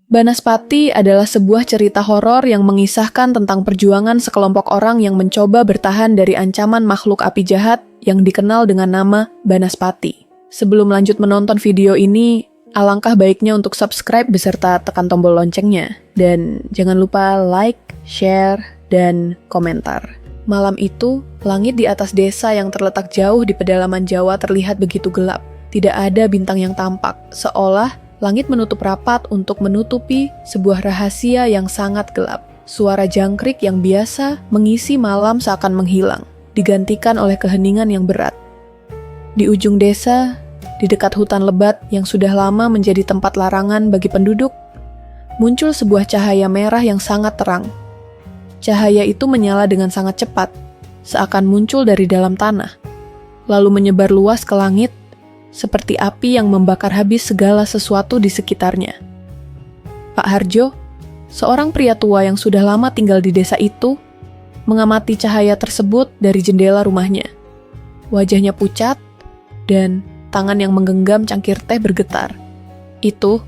Banaspati adalah sebuah cerita horor yang mengisahkan tentang perjuangan sekelompok orang yang mencoba bertahan dari ancaman makhluk api jahat yang dikenal dengan nama Banaspati. Sebelum lanjut menonton video ini, alangkah baiknya untuk subscribe beserta tekan tombol loncengnya. Dan jangan lupa like, share, dan komentar. Malam itu, langit di atas desa yang terletak jauh di pedalaman Jawa terlihat begitu gelap. Tidak ada bintang yang tampak, seolah langit menutup rapat untuk menutupi sebuah rahasia yang sangat gelap. Suara jangkrik yang biasa mengisi malam seakan menghilang, digantikan oleh keheningan yang berat. Di ujung desa, di dekat hutan lebat yang sudah lama menjadi tempat larangan bagi penduduk, muncul sebuah cahaya merah yang sangat terang. Cahaya itu menyala dengan sangat cepat, seakan muncul dari dalam tanah, lalu menyebar luas ke langit, seperti api yang membakar habis segala sesuatu di sekitarnya. Pak Harjo, seorang pria tua yang sudah lama tinggal di desa itu, mengamati cahaya tersebut dari jendela rumahnya. Wajahnya pucat, dan tangan yang menggenggam cangkir teh bergetar. Itu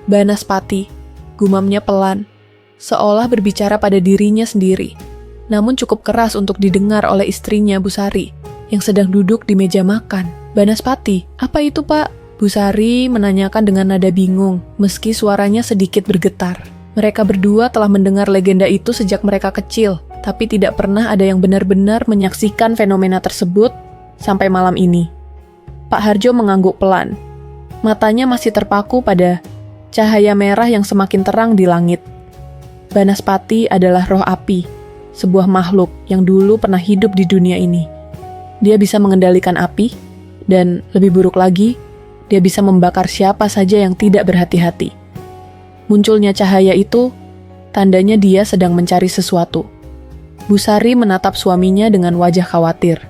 Banaspati, gumamnya pelan, seolah berbicara pada dirinya sendiri, namun cukup keras untuk didengar oleh istrinya Busari, yang sedang duduk di meja makan. Banaspati, apa itu Pak? Busari menanyakan dengan nada bingung, meski suaranya sedikit bergetar. Mereka berdua telah mendengar legenda itu sejak mereka kecil, tapi tidak pernah ada yang benar-benar menyaksikan fenomena tersebut sampai malam ini. Pak Harjo mengangguk pelan. Matanya masih terpaku pada cahaya merah yang semakin terang di langit. Banaspati adalah roh api, sebuah makhluk yang dulu pernah hidup di dunia ini. Dia bisa mengendalikan api, dan lebih buruk lagi, dia bisa membakar siapa saja yang tidak berhati-hati. Munculnya cahaya itu, tandanya dia sedang mencari sesuatu. Busari menatap suaminya dengan wajah khawatir.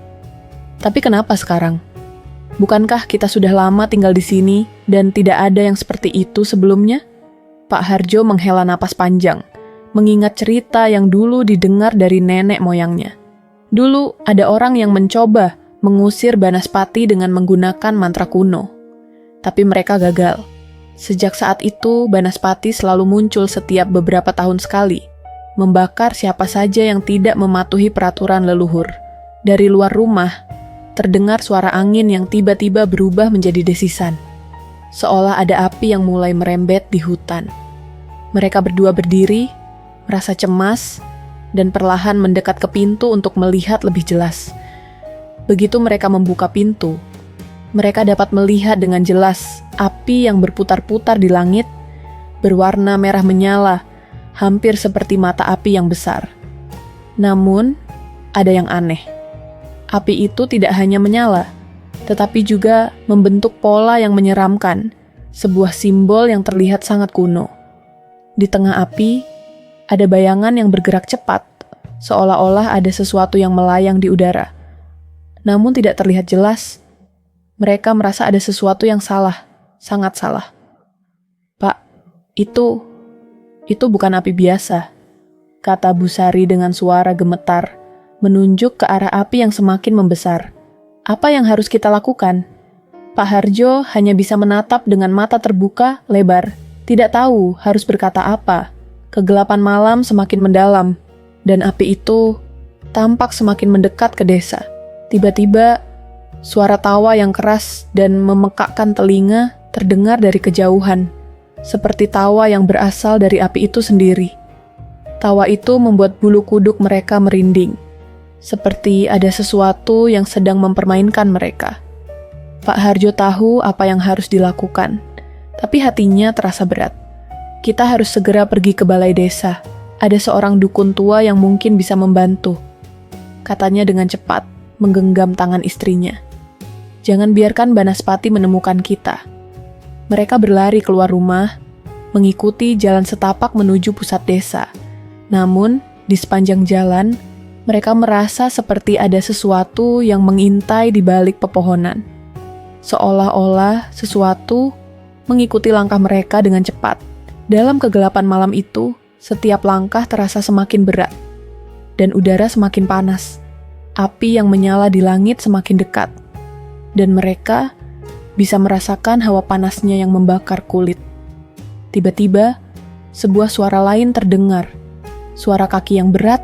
Tapi kenapa sekarang? Bukankah kita sudah lama tinggal di sini dan tidak ada yang seperti itu sebelumnya? Pak Harjo menghela napas panjang, mengingat cerita yang dulu didengar dari nenek moyangnya. Dulu ada orang yang mencoba mengusir Banaspati dengan menggunakan mantra kuno. Tapi mereka gagal. Sejak saat itu, Banaspati selalu muncul setiap beberapa tahun sekali, membakar siapa saja yang tidak mematuhi peraturan leluhur. Dari luar rumah, terdengar suara angin yang tiba-tiba berubah menjadi desisan. Seolah ada api yang mulai merembet di hutan. Mereka berdua berdiri, merasa cemas, dan perlahan mendekat ke pintu untuk melihat lebih jelas. Begitu mereka membuka pintu, mereka dapat melihat dengan jelas api yang berputar-putar di langit, berwarna merah menyala, hampir seperti mata api yang besar. Namun, ada yang aneh. Api itu tidak hanya menyala, tetapi juga membentuk pola yang menyeramkan, sebuah simbol yang terlihat sangat kuno. Di tengah api, ada bayangan yang bergerak cepat, seolah-olah ada sesuatu yang melayang di udara. Namun tidak terlihat jelas. Mereka merasa ada sesuatu yang salah, sangat salah. Pak, itu bukan api biasa, kata Busari dengan suara gemetar, menunjuk ke arah api yang semakin membesar. Apa yang harus kita lakukan? Pak Harjo hanya bisa menatap dengan mata terbuka, lebar, tidak tahu harus berkata apa. Kegelapan malam semakin mendalam, dan api itu tampak semakin mendekat ke desa. Tiba-tiba, suara tawa yang keras dan memekakkan telinga terdengar dari kejauhan, seperti tawa yang berasal dari api itu sendiri. Tawa itu membuat bulu kuduk mereka merinding, seperti ada sesuatu yang sedang mempermainkan mereka. Pak Harjo tahu apa yang harus dilakukan, tapi hatinya terasa berat. Kita harus segera pergi ke balai desa. Ada seorang dukun tua yang mungkin bisa membantu, katanya dengan cepat, menggenggam tangan istrinya. Jangan biarkan Banaspati menemukan kita. Mereka berlari keluar rumah, mengikuti jalan setapak menuju pusat desa. Namun, di sepanjang jalan, mereka merasa seperti ada sesuatu yang mengintai di balik pepohonan. Seolah-olah sesuatu mengikuti langkah mereka dengan cepat. Dalam kegelapan malam itu, setiap langkah terasa semakin berat, dan udara semakin panas. Api yang menyala di langit semakin dekat, dan mereka bisa merasakan hawa panasnya yang membakar kulit. Tiba-tiba, sebuah suara lain terdengar. Suara kaki yang berat,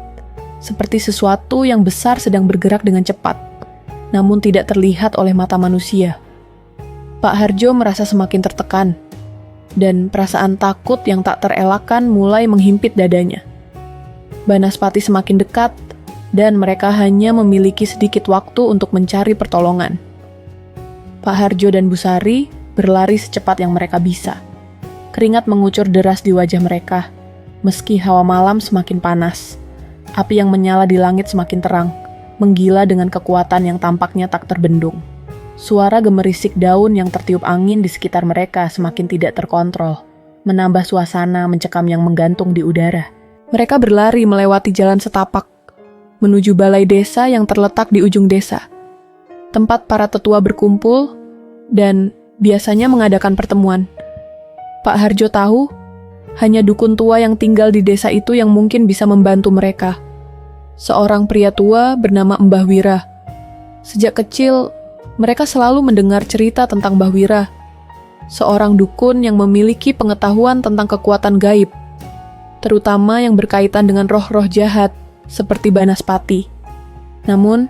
seperti sesuatu yang besar sedang bergerak dengan cepat, namun tidak terlihat oleh mata manusia. Pak Harjo merasa semakin tertekan, dan perasaan takut yang tak terelakkan mulai menghimpit dadanya. Banaspati semakin dekat, dan mereka hanya memiliki sedikit waktu untuk mencari pertolongan. Pak Harjo dan Bu Sari berlari secepat yang mereka bisa. Keringat mengucur deras di wajah mereka, meski hawa malam semakin panas. Api yang menyala di langit semakin terang, menggila dengan kekuatan yang tampaknya tak terbendung. Suara gemerisik daun yang tertiup angin di sekitar mereka semakin tidak terkontrol, menambah suasana mencekam yang menggantung di udara. Mereka berlari melewati jalan setapak, menuju balai desa yang terletak di ujung desa. Tempat para tetua berkumpul dan biasanya mengadakan pertemuan. Pak Harjo tahu, hanya dukun tua yang tinggal di desa itu yang mungkin bisa membantu mereka. Seorang pria tua bernama Mbah Wira. Sejak kecil, mereka selalu mendengar cerita tentang Mbah Wira, seorang dukun yang memiliki pengetahuan tentang kekuatan gaib, terutama yang berkaitan dengan roh-roh jahat, seperti Banaspati. Namun,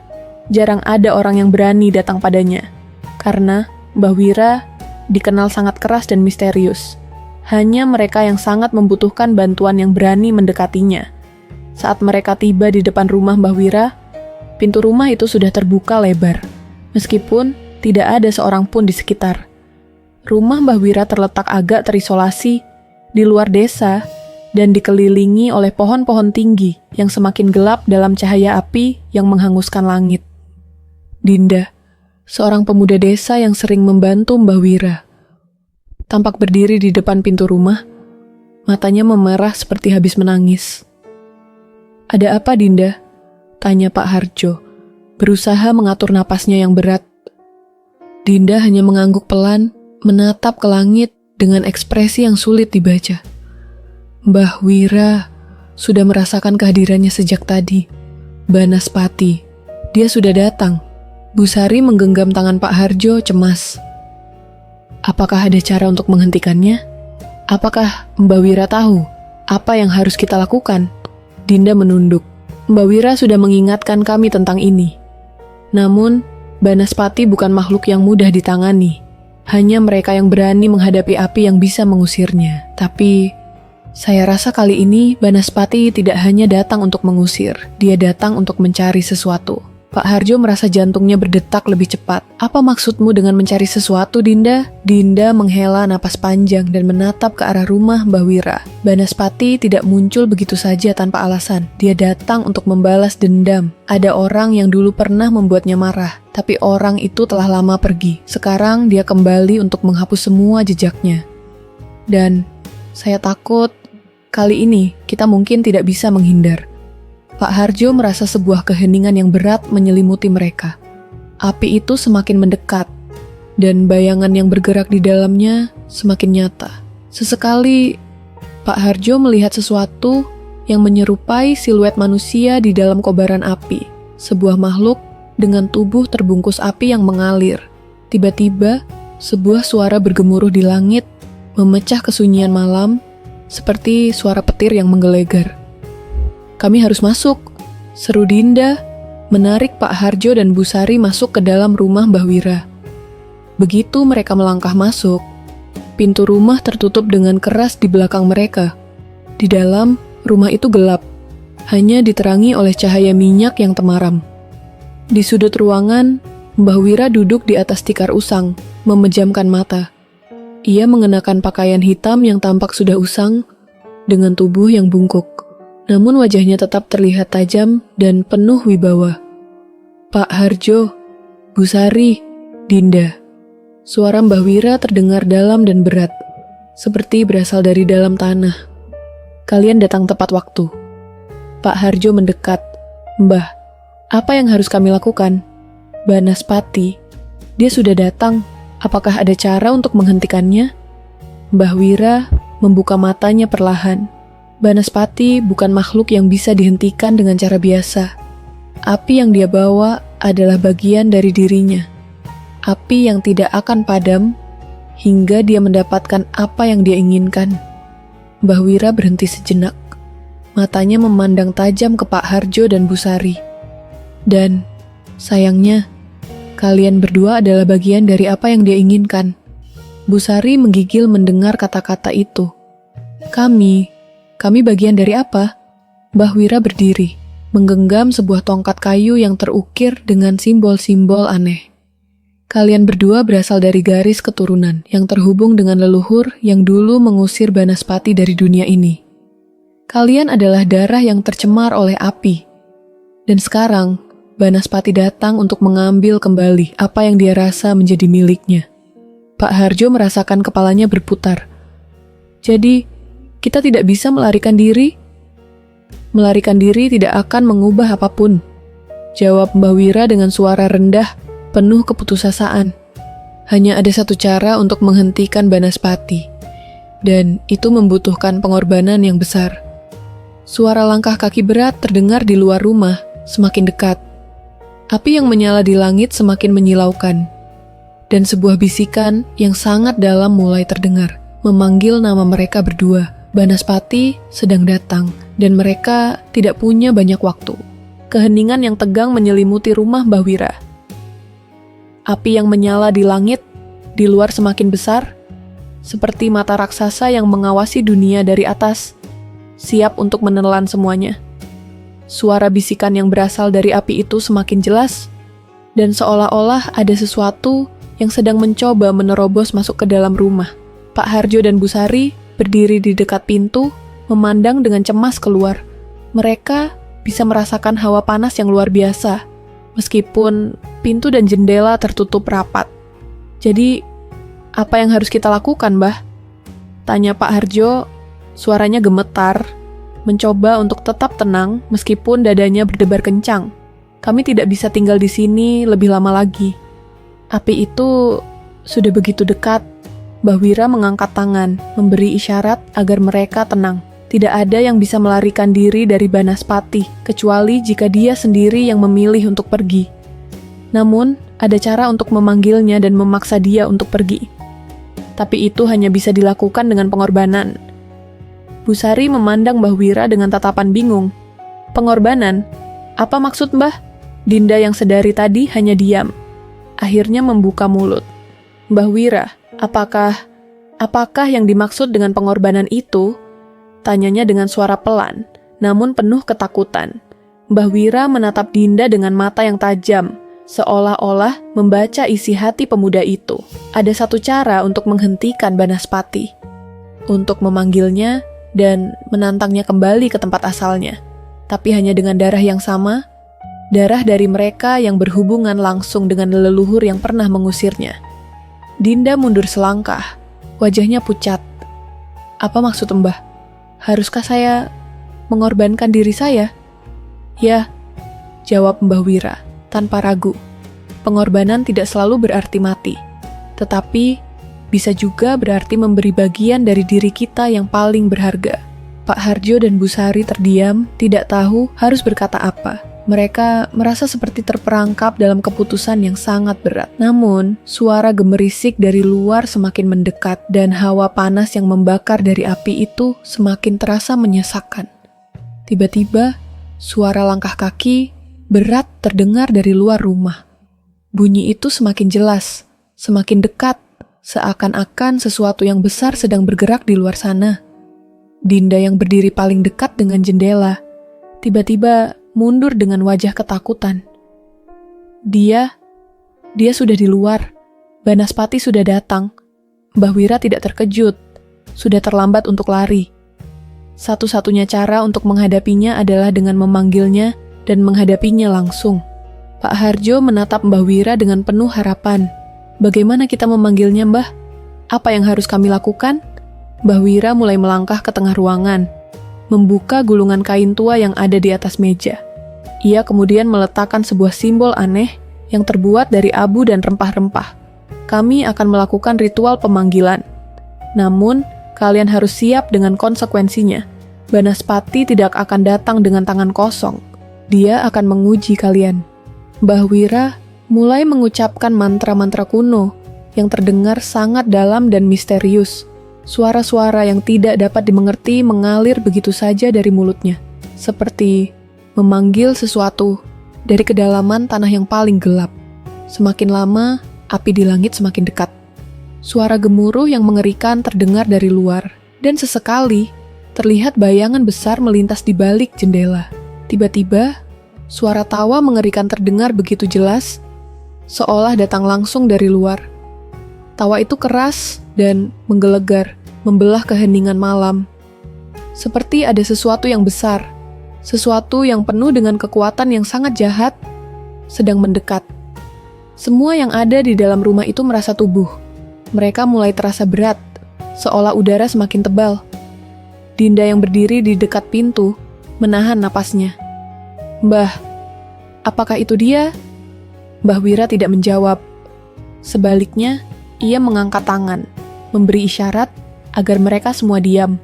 jarang ada orang yang berani datang padanya, karena Mbah Wira dikenal sangat keras dan misterius. Hanya mereka yang sangat membutuhkan bantuan yang berani mendekatinya. Saat mereka tiba di depan rumah Mbah Wira, pintu rumah itu sudah terbuka lebar, meskipun tidak ada seorang pun di sekitar. Rumah Mbah Wira terletak agak terisolasi di luar desa dan dikelilingi oleh pohon-pohon tinggi yang semakin gelap dalam cahaya api yang menghanguskan langit. Dinda, seorang pemuda desa yang sering membantu Mbah Wira, tampak berdiri di depan pintu rumah, matanya memerah seperti habis menangis. "Ada apa, Dinda?" tanya Pak Harjo, berusaha mengatur napasnya yang berat. Dinda hanya mengangguk pelan, menatap ke langit dengan ekspresi yang sulit dibaca. Mbah Wira sudah merasakan kehadirannya sejak tadi. Banaspati, dia sudah datang. Bu Sari menggenggam tangan Pak Harjo cemas. Apakah ada cara untuk menghentikannya? Apakah Mbah Wira tahu apa yang harus kita lakukan? Dinda menunduk. Mbah Wira sudah mengingatkan kami tentang ini. Namun, Banaspati bukan makhluk yang mudah ditangani. Hanya mereka yang berani menghadapi api yang bisa mengusirnya. Tapi, saya rasa kali ini Banaspati tidak hanya datang untuk mengusir, dia datang untuk mencari sesuatu. Pak Harjo merasa jantungnya berdetak lebih cepat. Apa maksudmu dengan mencari sesuatu, Dinda? Dinda menghela napas panjang dan menatap ke arah rumah Mbah Wira. Banaspati tidak muncul begitu saja tanpa alasan. Dia datang untuk membalas dendam. Ada orang yang dulu pernah membuatnya marah, tapi orang itu telah lama pergi. Sekarang dia kembali untuk menghapus semua jejaknya. Dan saya takut kali ini kita mungkin tidak bisa menghindar. Pak Harjo merasa sebuah keheningan yang berat menyelimuti mereka. Api itu semakin mendekat, dan bayangan yang bergerak di dalamnya semakin nyata. Sesekali, Pak Harjo melihat sesuatu yang menyerupai siluet manusia di dalam kobaran api. Sebuah makhluk dengan tubuh terbungkus api yang mengalir. Tiba-tiba, sebuah suara bergemuruh di langit, memecah kesunyian malam, seperti suara petir yang menggelegar. "Kami harus masuk," seru Dinda, menarik Pak Harjo dan Bu Sari masuk ke dalam rumah Mbah Wira. Begitu mereka melangkah masuk, pintu rumah tertutup dengan keras di belakang mereka. Di dalam, rumah itu gelap, hanya diterangi oleh cahaya minyak yang temaram. Di sudut ruangan, Mbah Wira duduk di atas tikar usang, memejamkan mata. Ia mengenakan pakaian hitam yang tampak sudah usang, dengan tubuh yang bungkuk. Namun wajahnya tetap terlihat tajam dan penuh wibawa. "Pak Harjo, Bu Sari, Dinda." Suara Mbah Wira terdengar dalam dan berat, seperti berasal dari dalam tanah. "Kalian datang tepat waktu." Pak Harjo mendekat. "Mbah, apa yang harus kami lakukan?" "Banaspati, dia sudah datang. Apakah ada cara untuk menghentikannya?" Mbah Wira membuka matanya perlahan. Banaspati bukan makhluk yang bisa dihentikan dengan cara biasa. Api yang dia bawa adalah bagian dari dirinya. Api yang tidak akan padam hingga dia mendapatkan apa yang dia inginkan. Mbah Wira berhenti sejenak. Matanya memandang tajam ke Pak Harjo dan Bu Sari. Dan, sayangnya, kalian berdua adalah bagian dari apa yang dia inginkan. Bu Sari menggigil mendengar kata-kata itu. Kami bagian dari apa? Mbah Wira berdiri, menggenggam sebuah tongkat kayu yang terukir dengan simbol-simbol aneh. Kalian berdua berasal dari garis keturunan yang terhubung dengan leluhur yang dulu mengusir Banaspati dari dunia ini. Kalian adalah darah yang tercemar oleh api. Dan sekarang, Banaspati datang untuk mengambil kembali apa yang dia rasa menjadi miliknya. Pak Harjo merasakan kepalanya berputar. Jadi, kita tidak bisa melarikan diri? Melarikan diri tidak akan mengubah apapun, jawab Mbah Wira dengan suara rendah, penuh keputusasaan. Hanya ada satu cara untuk menghentikan Banaspati, dan itu membutuhkan pengorbanan yang besar. Suara langkah kaki berat terdengar di luar rumah, semakin dekat. Api yang menyala di langit semakin menyilaukan, dan sebuah bisikan yang sangat dalam mulai terdengar, memanggil nama mereka berdua. Banaspati sedang datang, dan mereka tidak punya banyak waktu. Keheningan yang tegang menyelimuti rumah Mbah Wira. Api yang menyala di langit, di luar semakin besar, seperti mata raksasa yang mengawasi dunia dari atas, siap untuk menelan semuanya. Suara bisikan yang berasal dari api itu semakin jelas, dan seolah-olah ada sesuatu yang sedang mencoba menerobos masuk ke dalam rumah. Pak Harjo dan Bu Sari berdiri di dekat pintu, memandang dengan cemas keluar. Mereka bisa merasakan hawa panas yang luar biasa, meskipun pintu dan jendela tertutup rapat. Jadi, apa yang harus kita lakukan, Mbah? Tanya Pak Harjo. Suaranya gemetar, mencoba untuk tetap tenang meskipun dadanya berdebar kencang. Kami tidak bisa tinggal di sini lebih lama lagi. Api itu sudah begitu dekat. Mbah Wira mengangkat tangan, memberi isyarat agar mereka tenang. Tidak ada yang bisa melarikan diri dari Banaspati, kecuali jika dia sendiri yang memilih untuk pergi. Namun, ada cara untuk memanggilnya dan memaksa dia untuk pergi. Tapi itu hanya bisa dilakukan dengan pengorbanan. Bu Sari memandang Mbah Wira dengan tatapan bingung. Pengorbanan? Apa maksud Mbah? Dinda yang sedari tadi hanya diam. Akhirnya membuka mulut. Mbah Wira, apakah yang dimaksud dengan pengorbanan itu? Tanyanya dengan suara pelan, namun penuh ketakutan. Mbah Wira menatap Dinda dengan mata yang tajam, seolah-olah membaca isi hati pemuda itu. Ada satu cara untuk menghentikan Banaspati. Untuk memanggilnya dan menantangnya kembali ke tempat asalnya. Tapi hanya dengan darah yang sama, darah dari mereka yang berhubungan langsung dengan leluhur yang pernah mengusirnya. Dinda mundur selangkah, wajahnya pucat. Apa maksud Mbah? Haruskah saya mengorbankan diri saya? Ya, jawab Mbah Wira tanpa ragu. Pengorbanan tidak selalu berarti mati, tetapi bisa juga berarti memberi bagian dari diri kita yang paling berharga. Pak Harjo dan Bu Sari terdiam, tidak tahu harus berkata apa. Mereka merasa seperti terperangkap dalam keputusan yang sangat berat. Namun, suara gemerisik dari luar semakin mendekat dan hawa panas yang membakar dari api itu semakin terasa menyesakkan. Tiba-tiba, suara langkah kaki berat terdengar dari luar rumah. Bunyi itu semakin jelas, semakin dekat, seakan-akan sesuatu yang besar sedang bergerak di luar sana. Dinda yang berdiri paling dekat dengan jendela, tiba-tiba mundur dengan wajah ketakutan. Dia sudah di luar. Banaspati sudah datang. Mbah Wira tidak terkejut. Sudah terlambat untuk lari. Satu-satunya cara untuk menghadapinya adalah dengan memanggilnya dan menghadapinya langsung. Pak Harjo menatap Mbah Wira dengan penuh harapan. Bagaimana kita memanggilnya, Mbah? Apa yang harus kami lakukan? Mbah Wira mulai melangkah ke tengah ruangan, membuka gulungan kain tua yang ada di atas meja. Ia kemudian meletakkan sebuah simbol aneh yang terbuat dari abu dan rempah-rempah. Kami akan melakukan ritual pemanggilan. Namun, kalian harus siap dengan konsekuensinya. Banaspati tidak akan datang dengan tangan kosong. Dia akan menguji kalian. Mbah Wira mulai mengucapkan mantra-mantra kuno yang terdengar sangat dalam dan misterius. Suara-suara yang tidak dapat dimengerti mengalir begitu saja dari mulutnya, seperti memanggil sesuatu dari kedalaman tanah yang paling gelap. Semakin lama, api di langit semakin dekat. Suara gemuruh yang mengerikan terdengar dari luar, dan sesekali terlihat bayangan besar melintas di balik jendela. Tiba-tiba, suara tawa mengerikan terdengar begitu jelas, seolah datang langsung dari luar. Tawa itu keras dan menggelegar, membelah keheningan malam. Seperti ada sesuatu yang besar, sesuatu yang penuh dengan kekuatan yang sangat jahat, sedang mendekat. Semua yang ada di dalam rumah itu merasa tubuh. Mereka mulai terasa berat, seolah udara semakin tebal. Dinda yang berdiri di dekat pintu menahan napasnya. "Mbah, apakah itu dia?" Mbah Wira tidak menjawab. Sebaliknya, ia mengangkat tangan, memberi isyarat agar mereka semua diam.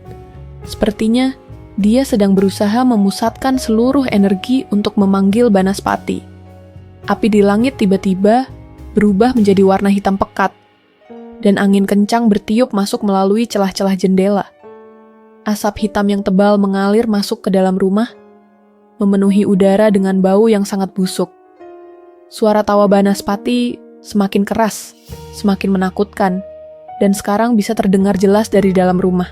Sepertinya, dia sedang berusaha memusatkan seluruh energi untuk memanggil Banaspati. Api di langit tiba-tiba berubah menjadi warna hitam pekat, dan angin kencang bertiup masuk melalui celah-celah jendela. Asap hitam yang tebal mengalir masuk ke dalam rumah, memenuhi udara dengan bau yang sangat busuk. Suara tawa Banaspati semakin keras, semakin menakutkan, dan sekarang bisa terdengar jelas dari dalam rumah.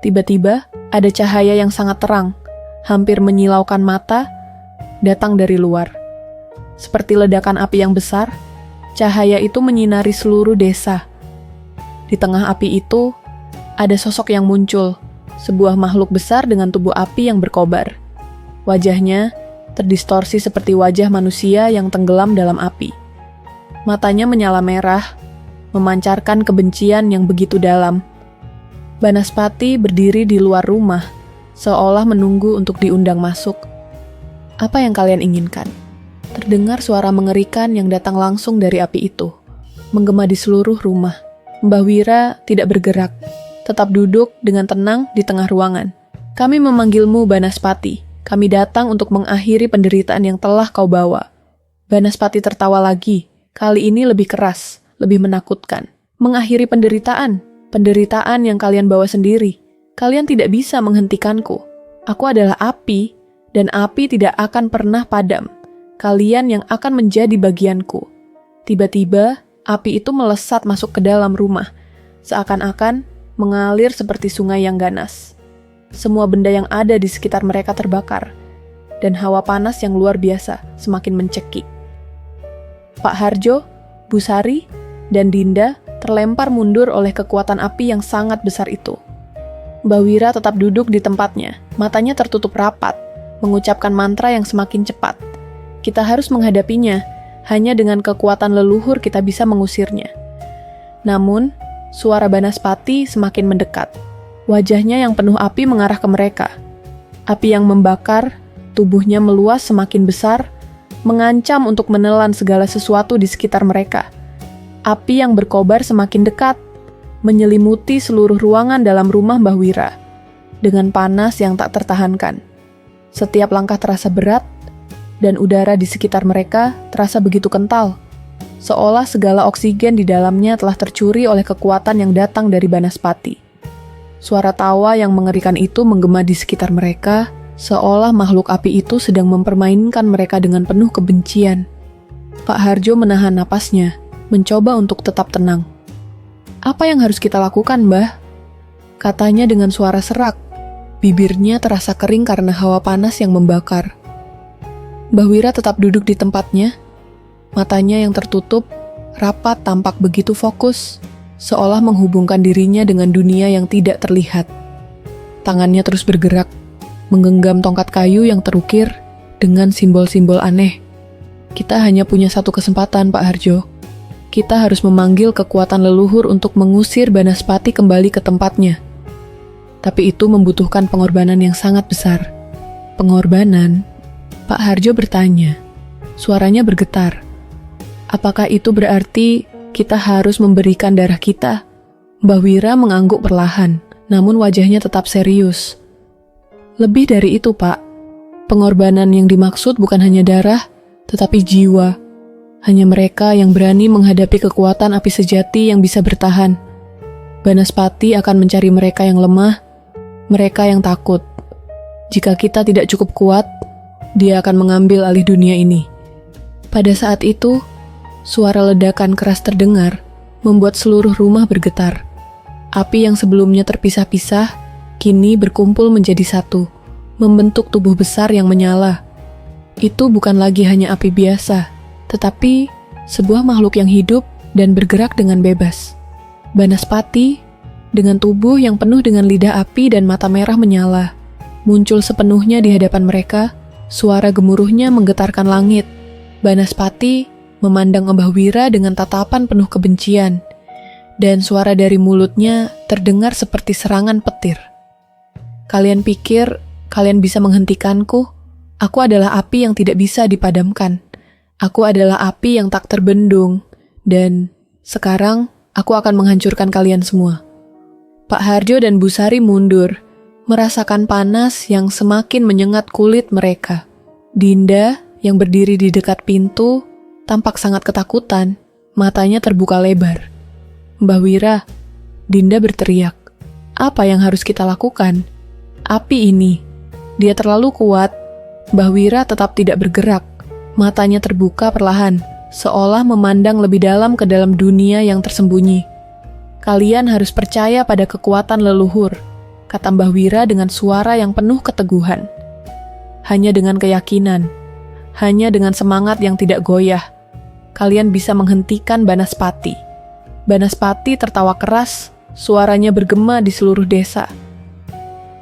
Tiba-tiba, ada cahaya yang sangat terang, hampir menyilaukan mata, datang dari luar. Seperti ledakan api yang besar, cahaya itu menyinari seluruh desa. Di tengah api itu, ada sosok yang muncul, sebuah makhluk besar dengan tubuh api yang berkobar. Wajahnya terdistorsi seperti wajah manusia yang tenggelam dalam api. Matanya menyala merah, memancarkan kebencian yang begitu dalam. Banaspati berdiri di luar rumah, seolah menunggu untuk diundang masuk. "Apa yang kalian inginkan?" Terdengar suara mengerikan yang datang langsung dari api itu, menggema di seluruh rumah. Mbah Wira tidak bergerak, tetap duduk dengan tenang di tengah ruangan. "Kami memanggilmu, Banaspati. Kami datang untuk mengakhiri penderitaan yang telah kau bawa." Banaspati tertawa lagi, kali ini lebih keras, lebih menakutkan. "Mengakhiri penderitaan? Penderitaan yang kalian bawa sendiri. Kalian tidak bisa menghentikanku. Aku adalah api, dan api tidak akan pernah padam. Kalian yang akan menjadi bagianku." Tiba-tiba, api itu melesat masuk ke dalam rumah, seakan-akan mengalir seperti sungai yang ganas. Semua benda yang ada di sekitar mereka terbakar, dan hawa panas yang luar biasa semakin mencekik. Pak Harjo, Bu Sari, dan Dinda terlempar mundur oleh kekuatan api yang sangat besar itu. Mbah Wira tetap duduk di tempatnya, matanya tertutup rapat, mengucapkan mantra yang semakin cepat. Kita harus menghadapinya, hanya dengan kekuatan leluhur kita bisa mengusirnya. Namun, suara Banaspati semakin mendekat. Wajahnya yang penuh api mengarah ke mereka. Api yang membakar, tubuhnya meluas semakin besar, mengancam untuk menelan segala sesuatu di sekitar mereka. Api yang berkobar semakin dekat, menyelimuti seluruh ruangan dalam rumah Mbah Wira, dengan panas yang tak tertahankan. Setiap langkah terasa berat, dan udara di sekitar mereka terasa begitu kental, seolah segala oksigen di dalamnya telah tercuri oleh kekuatan yang datang dari Banaspati. Suara tawa yang mengerikan itu menggema di sekitar mereka, seolah makhluk api itu sedang mempermainkan mereka dengan penuh kebencian. Pak Harjo menahan napasnya, mencoba untuk tetap tenang. "Apa yang harus kita lakukan, Mbah?" Katanya dengan suara serak. Bibirnya terasa kering karena hawa panas yang membakar. Mbah Wira tetap duduk di tempatnya, matanya yang tertutup, rapat tampak begitu fokus, seolah menghubungkan dirinya dengan dunia yang tidak terlihat. Tangannya terus bergerak, menggenggam tongkat kayu yang terukir dengan simbol-simbol aneh. "Kita hanya punya satu kesempatan, Pak Harjo. Kita harus memanggil kekuatan leluhur untuk mengusir Banaspati kembali ke tempatnya. Tapi itu membutuhkan pengorbanan yang sangat besar." "Pengorbanan?" Pak Harjo bertanya. Suaranya bergetar. "Apakah itu berarti kita harus memberikan darah kita?" Mbah Wira mengangguk perlahan, namun wajahnya tetap serius. "Lebih dari itu, Pak. Pengorbanan yang dimaksud bukan hanya darah, tetapi jiwa. Hanya mereka yang berani menghadapi kekuatan api sejati yang bisa bertahan. Banaspati akan mencari mereka yang lemah, mereka yang takut. Jika kita tidak cukup kuat, dia akan mengambil alih dunia ini. Pada saat itu, suara ledakan keras terdengar, membuat seluruh rumah bergetar. Api yang sebelumnya terpisah-pisah, kini berkumpul menjadi satu, membentuk tubuh besar yang menyala. Itu bukan lagi hanya api biasa, tetapi sebuah makhluk yang hidup dan bergerak dengan bebas. Banaspati, dengan tubuh yang penuh dengan lidah api dan mata merah menyala, muncul sepenuhnya di hadapan mereka. Suara gemuruhnya menggetarkan langit. Banaspati memandang Mbah Wira dengan tatapan penuh kebencian, dan suara dari mulutnya terdengar seperti serangan petir. Kalian pikir kalian bisa menghentikanku? Aku adalah api yang tidak bisa dipadamkan. Aku adalah api yang tak terbendung, dan sekarang aku akan menghancurkan kalian semua. Pak Hardjo dan Bu Sari mundur, merasakan panas yang semakin menyengat kulit mereka. Dinda yang berdiri di dekat pintu tampak sangat ketakutan, matanya terbuka lebar. Mbah Wira, Dinda berteriak, "Apa yang harus kita lakukan? Api ini, dia terlalu kuat." Mbah Wira tetap tidak bergerak, matanya terbuka perlahan, seolah memandang lebih dalam ke dalam dunia yang tersembunyi. "Kalian harus percaya pada kekuatan leluhur," kata Mbah Wira dengan suara yang penuh keteguhan. "Hanya dengan keyakinan, hanya dengan semangat yang tidak goyah, kalian bisa menghentikan Banaspati." Banaspati tertawa keras, suaranya bergema di seluruh desa.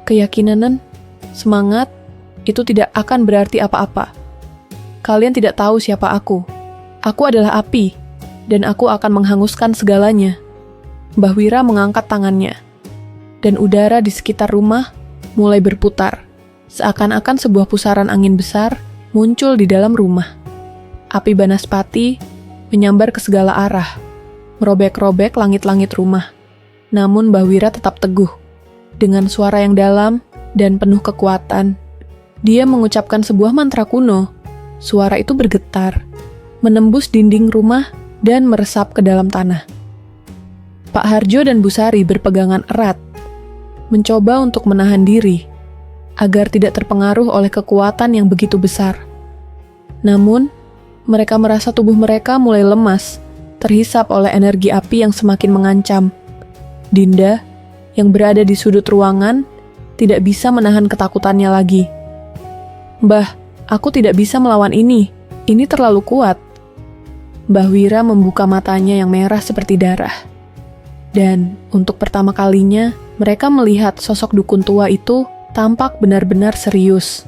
"Keyakinan, semangat, itu tidak akan berarti apa-apa. Kalian tidak tahu siapa aku. Aku adalah api, dan aku akan menghanguskan segalanya." Mbah Wira mengangkat tangannya, dan udara di sekitar rumah mulai berputar, seakan-akan sebuah pusaran angin besar muncul di dalam rumah. Api Banaspati menyambar ke segala arah, merobek-robek langit-langit rumah. Namun Mbah Wira tetap teguh. Dengan suara yang dalam dan penuh kekuatan, dia mengucapkan sebuah mantra kuno. Suara itu bergetar, menembus dinding rumah dan meresap ke dalam tanah. Pak Hardjo dan Bu Sari berpegangan erat, mencoba untuk menahan diri, agar tidak terpengaruh oleh kekuatan yang begitu besar. Namun, mereka merasa tubuh mereka mulai lemas, terhisap oleh energi api yang semakin mengancam. Dinda, yang berada di sudut ruangan, tidak bisa menahan ketakutannya lagi. "Mbah, aku tidak bisa melawan ini terlalu kuat." Mbah Wira membuka matanya yang merah seperti darah. Dan untuk pertama kalinya, mereka melihat sosok dukun tua itu tampak benar-benar serius.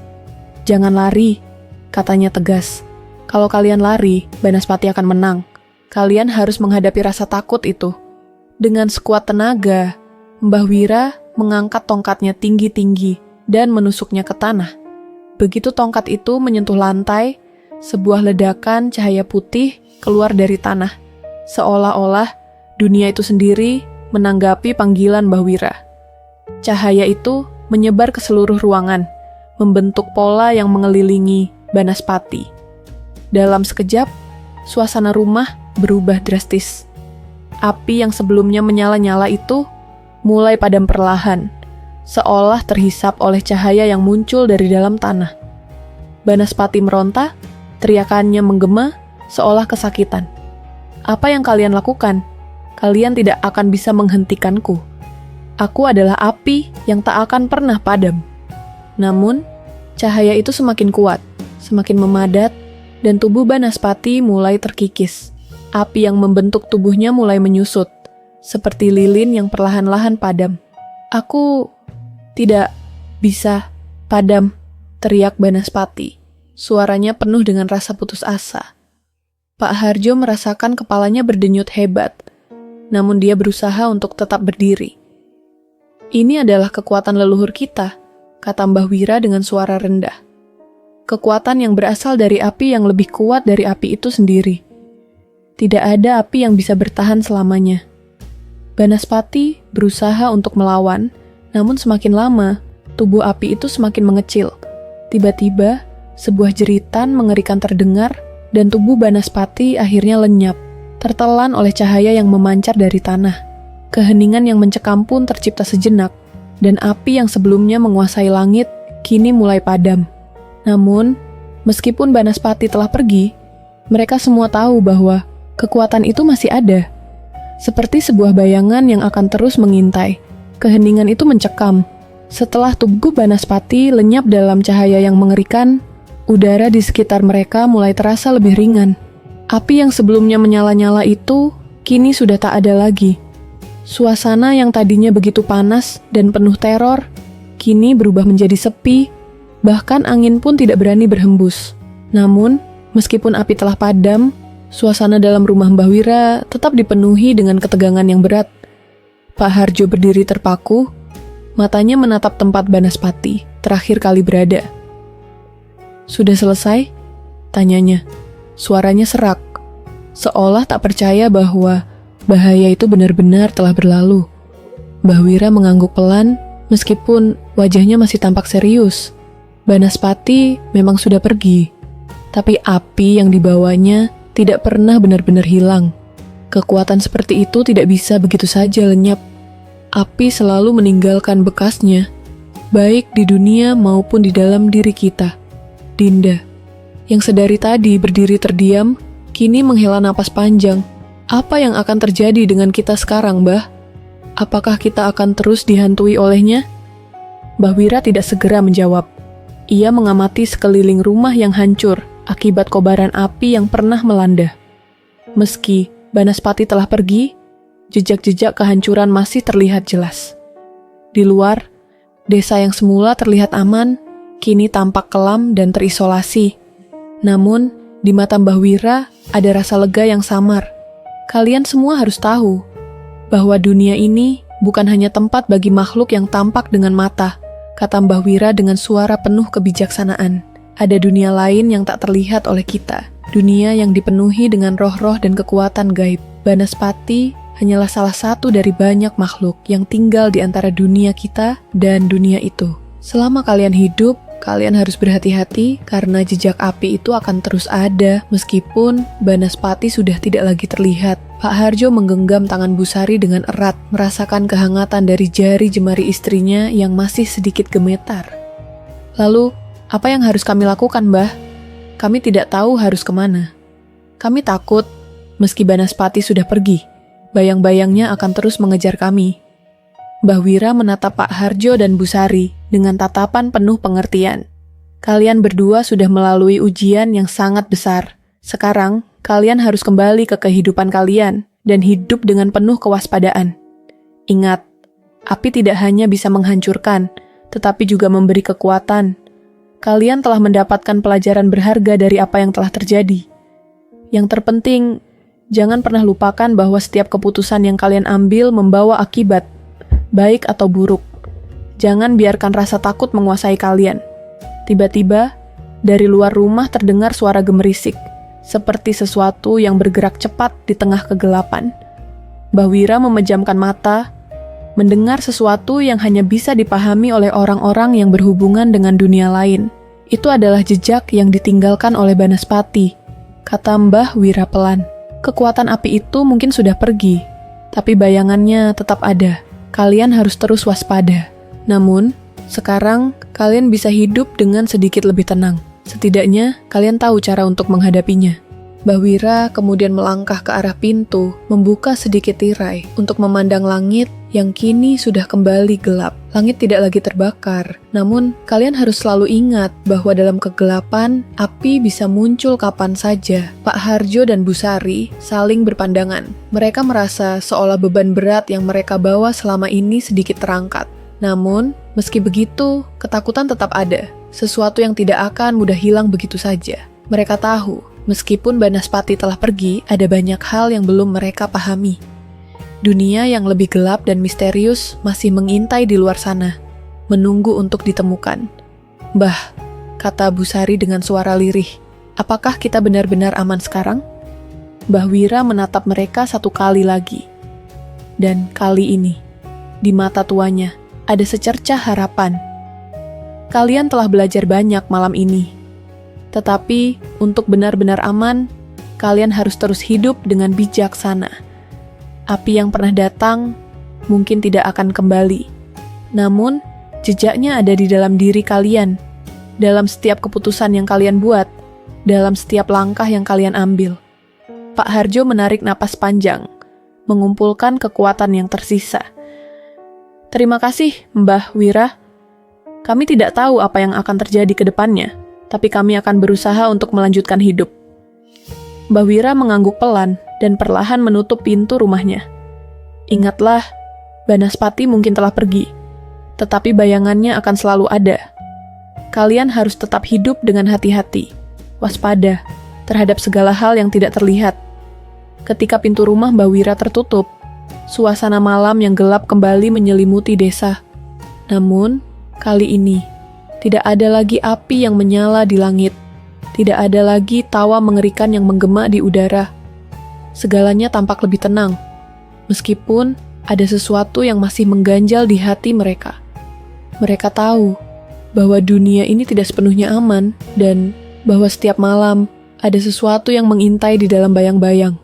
"Jangan lari," katanya tegas. "Kalau kalian lari, Banaspati akan menang. Kalian harus menghadapi rasa takut itu." Dengan sekuat tenaga, Mbah Wira mengangkat tongkatnya tinggi-tinggi dan menusuknya ke tanah. Begitu tongkat itu menyentuh lantai, sebuah ledakan cahaya putih keluar dari tanah, seolah-olah dunia itu sendiri menanggapi panggilan Mbah Wira. Cahaya itu menyebar ke seluruh ruangan, membentuk pola yang mengelilingi Banaspati. Dalam sekejap, suasana rumah berubah drastis. Api yang sebelumnya menyala-nyala itu mulai padam perlahan, seolah terhisap oleh cahaya yang muncul dari dalam tanah. Banaspati meronta, teriakannya menggema seolah kesakitan. "Apa yang kalian lakukan? Kalian tidak akan bisa menghentikanku. Aku adalah api yang tak akan pernah padam." Namun, cahaya itu semakin kuat, semakin memadat, dan tubuh Banaspati mulai terkikis. Api yang membentuk tubuhnya mulai menyusut, seperti lilin yang perlahan-lahan padam. "Aku tidak bisa padam," teriak Banaspati. Suaranya penuh dengan rasa putus asa. Pak Hardjo merasakan kepalanya berdenyut hebat, namun dia berusaha untuk tetap berdiri. "Ini adalah kekuatan leluhur kita," kata Mbah Wira dengan suara rendah. "Kekuatan yang berasal dari api yang lebih kuat dari api itu sendiri. Tidak ada api yang bisa bertahan selamanya." Banaspati berusaha untuk melawan, namun semakin lama, tubuh api itu semakin mengecil. Tiba-tiba, sebuah jeritan mengerikan terdengar, dan tubuh Banaspati akhirnya lenyap, tertelan oleh cahaya yang memancar dari tanah. Keheningan yang mencekam pun tercipta sejenak, dan api yang sebelumnya menguasai langit kini mulai padam. Namun, meskipun Banaspati telah pergi, mereka semua tahu bahwa kekuatan itu masih ada. Seperti sebuah bayangan yang akan terus mengintai. Keheningan itu mencekam. Setelah tubuh Banaspati lenyap dalam cahaya yang mengerikan, udara di sekitar mereka mulai terasa lebih ringan. Api yang sebelumnya menyala-nyala itu kini sudah tak ada lagi. Suasana yang tadinya begitu panas dan penuh teror, kini berubah menjadi sepi, bahkan angin pun tidak berani berhembus. Namun, meskipun api telah padam, suasana dalam rumah Mbah Wira tetap dipenuhi dengan ketegangan yang berat. Pak Harjo berdiri terpaku, matanya menatap tempat Banaspati terakhir kali berada. "Sudah selesai?" tanyanya. Suaranya serak, seolah tak percaya bahwa bahaya itu benar-benar telah berlalu. Mbah Wira mengangguk pelan, meskipun wajahnya masih tampak serius. Banaspati memang sudah pergi, tapi api yang dibawanya tidak pernah benar-benar hilang. Kekuatan seperti itu tidak bisa begitu saja lenyap. Api selalu meninggalkan bekasnya, baik di dunia maupun di dalam diri kita. Dinda, yang sedari tadi berdiri terdiam, kini menghela napas panjang. Apa yang akan terjadi dengan kita sekarang, Mbah? Apakah kita akan terus dihantui olehnya? Mbah Wira tidak segera menjawab. Ia mengamati sekeliling rumah yang hancur akibat kobaran api yang pernah melanda. Meski Banaspati telah pergi, jejak-jejak kehancuran masih terlihat jelas. Di luar, desa yang semula terlihat aman, kini tampak kelam dan terisolasi. Namun, di mata Mbah Wira ada rasa lega yang samar. Kalian semua harus tahu bahwa dunia ini bukan hanya tempat bagi makhluk yang tampak dengan mata, kata Mbah Wira dengan suara penuh kebijaksanaan. Ada dunia lain yang tak terlihat oleh kita, dunia yang dipenuhi dengan roh-roh dan kekuatan gaib. Banaspati hanyalah salah satu dari banyak makhluk yang tinggal di antara dunia kita dan dunia itu. Selama kalian hidup, kalian harus berhati-hati karena jejak api itu akan terus ada meskipun Banaspati sudah tidak lagi terlihat. Pak Harjo menggenggam tangan Bu Sari dengan erat, merasakan kehangatan dari jari jemari istrinya yang masih sedikit gemetar. "Lalu, apa yang harus kami lakukan, Mbah? Kami tidak tahu harus kemana. Kami takut, meski Banaspati sudah pergi, bayang-bayangnya akan terus mengejar kami." Mbah Wira menatap Pak Harjo dan Bu Sari dengan tatapan penuh pengertian. "Kalian berdua sudah melalui ujian yang sangat besar. Sekarang, kalian harus kembali ke kehidupan kalian dan hidup dengan penuh kewaspadaan. Ingat, api tidak hanya bisa menghancurkan, tetapi juga memberi kekuatan. Kalian telah mendapatkan pelajaran berharga dari apa yang telah terjadi. Yang terpenting, jangan pernah lupakan bahwa setiap keputusan yang kalian ambil membawa akibat, baik atau buruk. Jangan biarkan rasa takut menguasai kalian." Tiba-tiba, dari luar rumah terdengar suara gemerisik, seperti sesuatu yang bergerak cepat di tengah kegelapan. Mbah Wira memejamkan mata, mendengar sesuatu yang hanya bisa dipahami oleh orang-orang yang berhubungan dengan dunia lain. Itu adalah jejak yang ditinggalkan oleh Banaspati, kata Mbah Wira pelan. Kekuatan api itu mungkin sudah pergi, tapi bayangannya tetap ada. Kalian harus terus waspada. Namun, sekarang kalian bisa hidup dengan sedikit lebih tenang. Setidaknya, kalian tahu cara untuk menghadapinya. Mbah Wira kemudian melangkah ke arah pintu, membuka sedikit tirai untuk memandang langit yang kini sudah kembali gelap. Langit tidak lagi terbakar, namun kalian harus selalu ingat bahwa dalam kegelapan, api bisa muncul kapan saja. Pak Harjo dan Bu Sari saling berpandangan. Mereka merasa seolah beban berat yang mereka bawa selama ini sedikit terangkat. Namun, meski begitu, ketakutan tetap ada. Sesuatu yang tidak akan mudah hilang begitu saja. Mereka tahu, meskipun Banaspati telah pergi, ada banyak hal yang belum mereka pahami. Dunia yang lebih gelap dan misterius masih mengintai di luar sana, menunggu untuk ditemukan. "Mbah," kata Bu Sari dengan suara lirih, "apakah kita benar-benar aman sekarang?" Mbah Wira menatap mereka satu kali lagi. Dan kali ini, di mata tuanya, ada secercah harapan. "Kalian telah belajar banyak malam ini. Tetapi, untuk benar-benar aman, kalian harus terus hidup dengan bijaksana. Api yang pernah datang, mungkin tidak akan kembali. Namun, jejaknya ada di dalam diri kalian, dalam setiap keputusan yang kalian buat, dalam setiap langkah yang kalian ambil. Pak Harjo menarik napas panjang, mengumpulkan kekuatan yang tersisa. Terima kasih, Mbah Wira. Kami tidak tahu apa yang akan terjadi ke depannya, tapi kami akan berusaha untuk melanjutkan hidup. Mbah Wira mengangguk pelan dan perlahan menutup pintu rumahnya. Ingatlah, Banaspati mungkin telah pergi, tetapi bayangannya akan selalu ada. Kalian harus tetap hidup dengan hati-hati, waspada terhadap segala hal yang tidak terlihat. Ketika pintu rumah Mbah Wira tertutup, suasana malam yang gelap kembali menyelimuti desa. Namun, kali ini, tidak ada lagi api yang menyala di langit. Tidak ada lagi tawa mengerikan yang menggema di udara. Segalanya tampak lebih tenang, meskipun ada sesuatu yang masih mengganjal di hati mereka. Mereka tahu bahwa dunia ini tidak sepenuhnya aman, dan bahwa setiap malam ada sesuatu yang mengintai di dalam bayang-bayang.